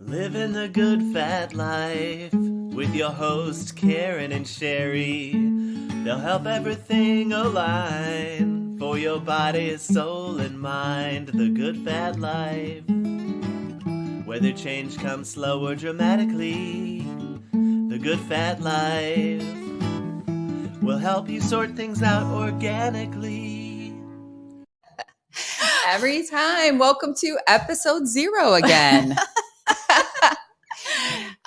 Living the good fat life with your host Karen and Sherry. They'll help everything align for your body, soul, and mind. The good fat life, whether change comes slow or dramatically. The good fat life will help you sort things out organically. Every time. Welcome to episode 0 again.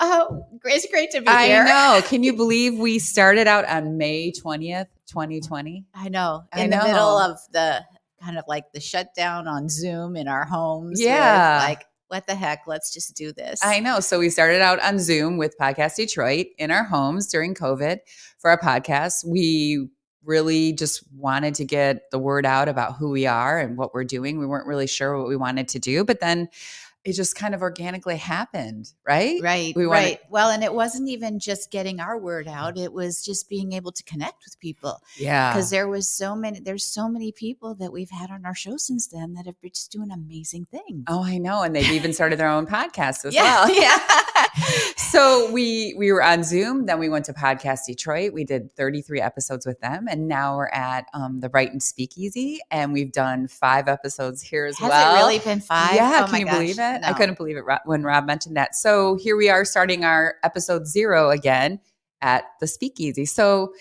Oh, it's great to be I here. know. Can you believe we started out on May 20th, 2020? I know. I In the middle know. of the kind of like the shutdown on Zoom in our homes. Yeah. With like, what the heck? Let's just do this. I know. So we started out on Zoom with Podcast Detroit in our homes during COVID for our podcast. We really just wanted to get the word out about who we are and what we're doing. We weren't really sure what we wanted to do, but then it just kind of organically happened, right? Right. We wanted- Right. Well, and it wasn't even just getting our word out. It was just being able to connect with people. Yeah. Because there's so many people that we've had on our show since then that have been just doing amazing things. Oh, I know. And they've even started their own podcast as Yeah. well. Yeah. So we were on Zoom, then we went to Podcast Detroit. We did 33 episodes with them. And now we're at the Brighton Speakeasy. And we've done 5 episodes here as Has well. it really been 5? Yeah, Oh can my you gosh. believe it? I No. couldn't believe it when Rob mentioned that. So here we are starting our episode 0 again at the Speakeasy. So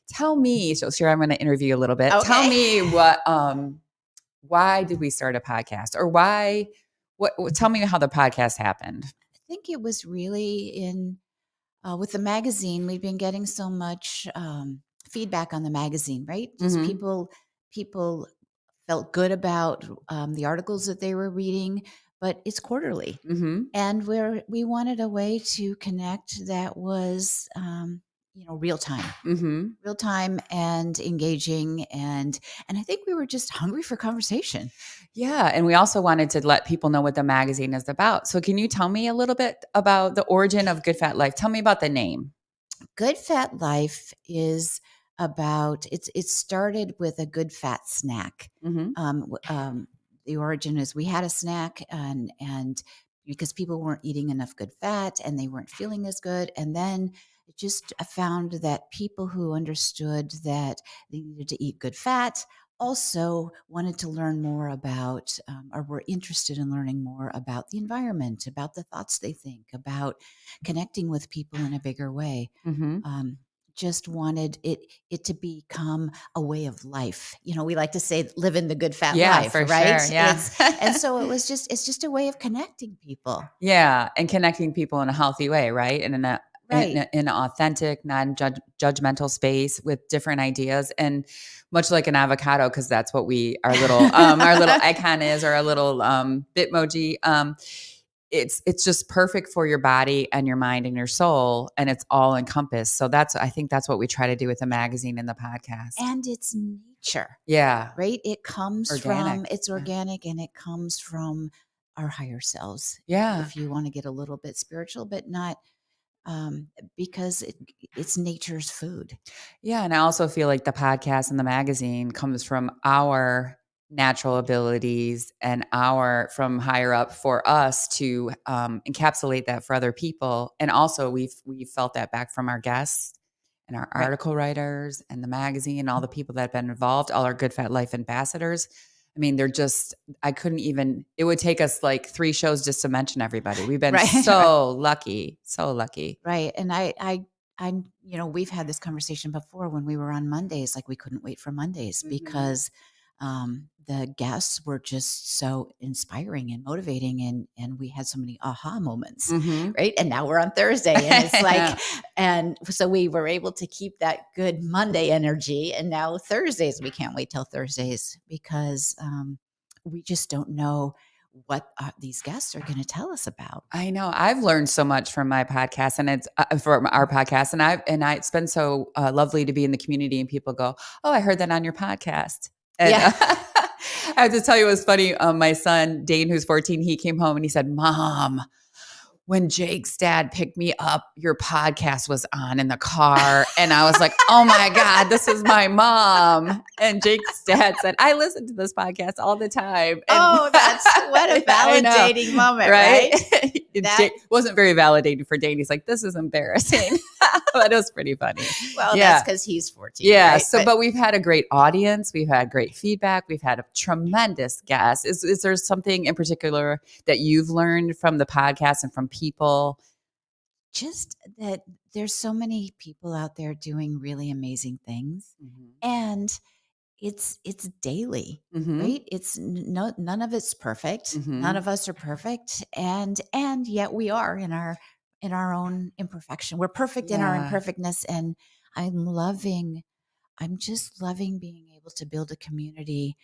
tell me, so sure, I'm going to interview you a little bit. Okay. Tell me why did we start a podcast, or tell me how the podcast happened. I think it was really in with the magazine. We've been getting so much feedback on the magazine, right? Just Mhm. people felt good about the articles that they were reading, but it's quarterly, Mm-hmm. and we wanted a way to connect that was real time and engaging, and I think we were just hungry for conversation. Yeah. And we also wanted to let people know what the magazine is about. So can you tell me a little bit about the origin of Good Fat Life? Tell me about the name. Good Fat Life is about it started with a good fat snack. Mm-hmm. The origin is we had a snack and because people weren't eating enough good fat and they weren't feeling as good, and then just found that people who understood that they needed to eat good fat also wanted to learn more about or were interested in learning more about the environment, about the thoughts they think, about connecting with people in a bigger way. Mm-hmm. Just wanted it to become a way of life. We like to say living the good fat Yeah, life, for right? sure. Yeah. And so it's just a way of connecting people. Yeah. And connecting people in a healthy way, right? And in Right. an authentic, non-judgmental space with different ideas, and much like an avocado, because that's what our little icon is, or a little Bitmoji. It's just perfect for your body and your mind and your soul, and it's all encompassed. So I think that's what we try to do with the magazine and the podcast. And it's nature. Yeah. Right? It comes Organic. it's organic, and it comes from our higher selves. Yeah. If you want to get a little bit spiritual, but not because it's nature's food. Yeah. And I also feel like the podcast and the magazine comes from our natural abilities and from higher up for us to encapsulate that for other people. And also we've felt that back from our guests and our Right. article writers and the magazine and all the people that have been involved, all our Good Fat Life ambassadors. I mean, it would take us like 3 shows just to mention everybody. We've been Right. so lucky. Right. And I we've had this conversation before when we were on Mondays, like we couldn't wait for Mondays Mhm. because the guests were just so inspiring and motivating, and we had so many aha moments. Mhm. Right. And now we're on Thursday, and it's like, and so we were able to keep that good Monday energy. And now Thursdays, we can't wait till Thursdays because we just don't know what these guests are going to tell us about. I know. I've learned so much from my podcast, and it's from our podcast, and it's been so lovely to be in the community, and people go, "Oh, I heard that on your podcast." And Yeah. I have to tell you, it was funny. My son Dane, who's 14, he came home and he said, "Mom, when Jake's dad picked me up, your podcast was on in the car. And I was like, oh my God, this is my mom. And Jake's dad said, I listen to this podcast all the time. And that's what a I know, validating moment, right? Jake wasn't very validating for Dane. He's like, this is embarrassing. But it was pretty funny. Well, Yeah. that's because he's 14. Yeah. right? So, but we've had a great audience. We've had great feedback. We've had a tremendous guest. Is there something in particular that you've learned from the podcast and from people? Just that there's so many people out there doing really amazing things, and it's daily, right? It's none of it's perfect. None of us are perfect, and yet we are in our own imperfection. We're perfect in our Yeah. imperfectness, and I'm just loving being able to build a community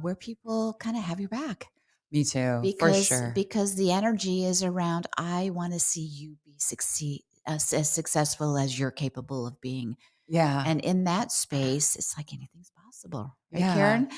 where people kind of have your back. Me too, Because for sure. because the energy is around, I want to see you be as successful as you're capable of being. Yeah. And in that space, it's like anything's possible. Right, Yeah. Karen?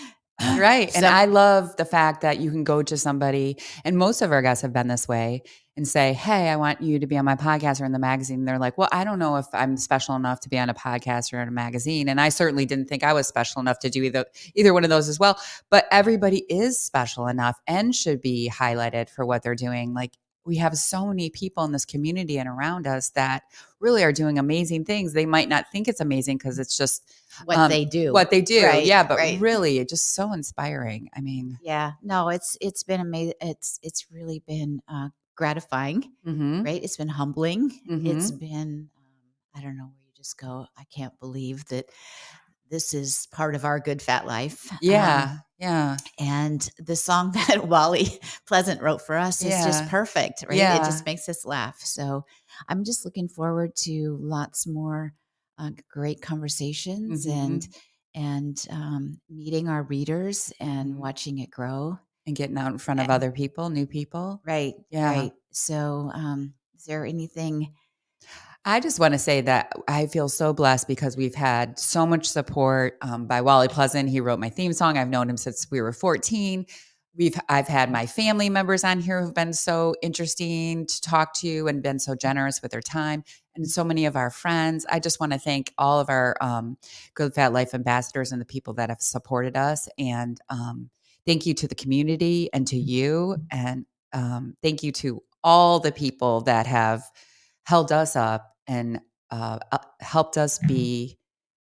Right. And So- I love the fact that you can go to somebody, and most of our guests have been this way, and say, hey, I want you to be on my podcast or in the magazine. And they're like, well, I don't know if I'm special enough to be on a podcast or in a magazine. And I certainly didn't think I was special enough to do either one of those as well. But everybody is special enough and should be highlighted for what they're doing. Like, we have so many people in this community and around us that really are doing amazing things. They might not think it's amazing because it's just what they do. What they do. Right, Yeah. But right. really, it's just so inspiring. I mean, Yeah. No, it's been amazing. It's really been gratifying, right? It's been humbling. It's been, I don't know, where you just go, I can't believe that this is part of our good fat life. Yeah. Yeah. And the song that Wally Pleasant wrote for us is just Yeah. perfect, right? Yeah. It just makes us laugh. So I'm just looking forward to lots more great conversations and meeting our readers and watching it grow. And getting out in front of other people, new people. Right. Yeah. Right. So is there anything? I just want to say that I feel so blessed because we've had so much support by Wally Pleasant. He wrote my theme song. I've known him since we were 14. I've had my family members on here who've been so interesting to talk to and been so generous with their time, and so many of our friends. I just want to thank all of our Good Fat Life ambassadors and the people that have supported us. And thank you to the community and to you. And thank you to all the people that have held us up and helped us be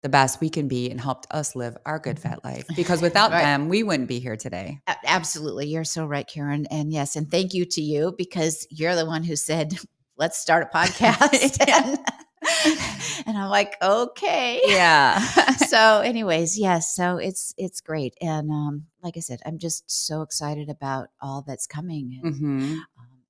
the best we can be and helped us live our good fat life. Because without Right. them, we wouldn't be here today. Absolutely. You're so right, Karen. And yes, and thank you to you because you're the one who said, let's start a podcast. And I'm like, okay. Yeah. So anyways, yes. So it's great. And like I said, I'm just so excited about all that's coming. And,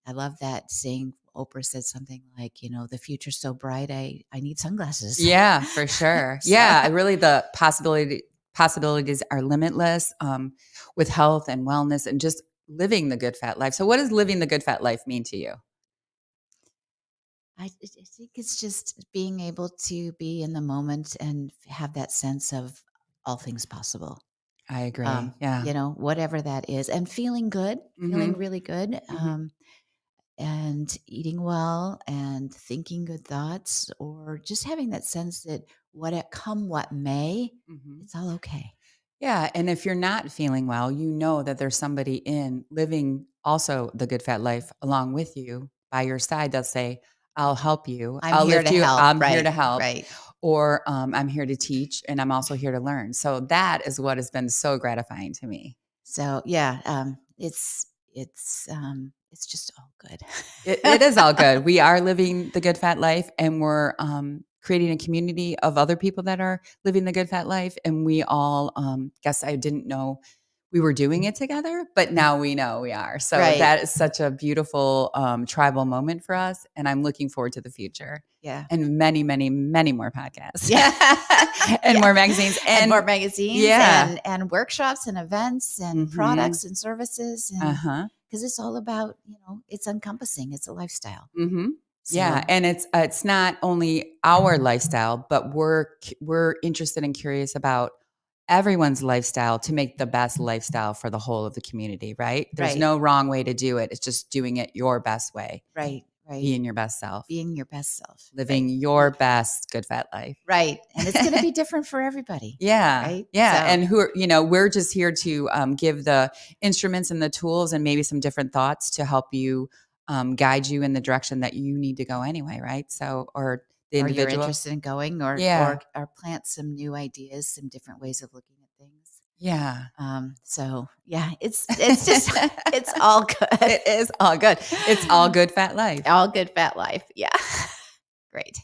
I love that saying. Oprah said something like, the future's so bright, I need sunglasses. Yeah, for sure. So- Yeah, really the possibilities are limitless with health and wellness and just living the good fat life. So what does living the good fat life mean to you? I think it's just being able to be in the moment and have that sense of all things possible. I agree. Yeah. Whatever that is, and feeling good, feeling really good. And eating well and thinking good thoughts, or just having that sense that what may, it's all okay. Yeah. And if you're not feeling well, you know that there's somebody in living also the good fat life along with you by your side. They'll say, I'll help you. I'll here lift to you. help. I'm Right, here to help. right. Or I'm here to teach, and I'm also here to learn. So that is what has been so gratifying to me. So yeah, it's just all good. It is all good. We are living the good fat life, and we're creating a community of other people that are living the good fat life. And we all, guess I didn't know we were doing it together, but now we know we are. So Right. that is such a beautiful tribal moment for us. And I'm looking forward to the future. Yeah. And many, many, many more podcasts. Yeah. And Yeah. more magazines. And more magazines. Yeah. And workshops and events and products and services. And because it's all about, it's encompassing. It's a lifestyle. Yeah, and it's not only our lifestyle, but we're interested and curious about everyone's lifestyle to make the best lifestyle for the whole of the community, right? There's Right. no wrong way to do it. It's just doing it your best way, Right. Right. being your best self, Being your best self. living Right. your best good fat life. Right. And it's going to be different for everybody. Yeah. Right? Yeah. So- And we're just here to give the instruments and the tools and maybe some different thoughts to help you guide you in the direction that you need to go anyway. Right. So, or the Or you're individual. interested in going or, Yeah. or plant some new ideas, some different ways of looking at things. Yeah. So yeah, it's just, it's all good. It is all good. It's all good fat life. All good fat life. Yeah. Great.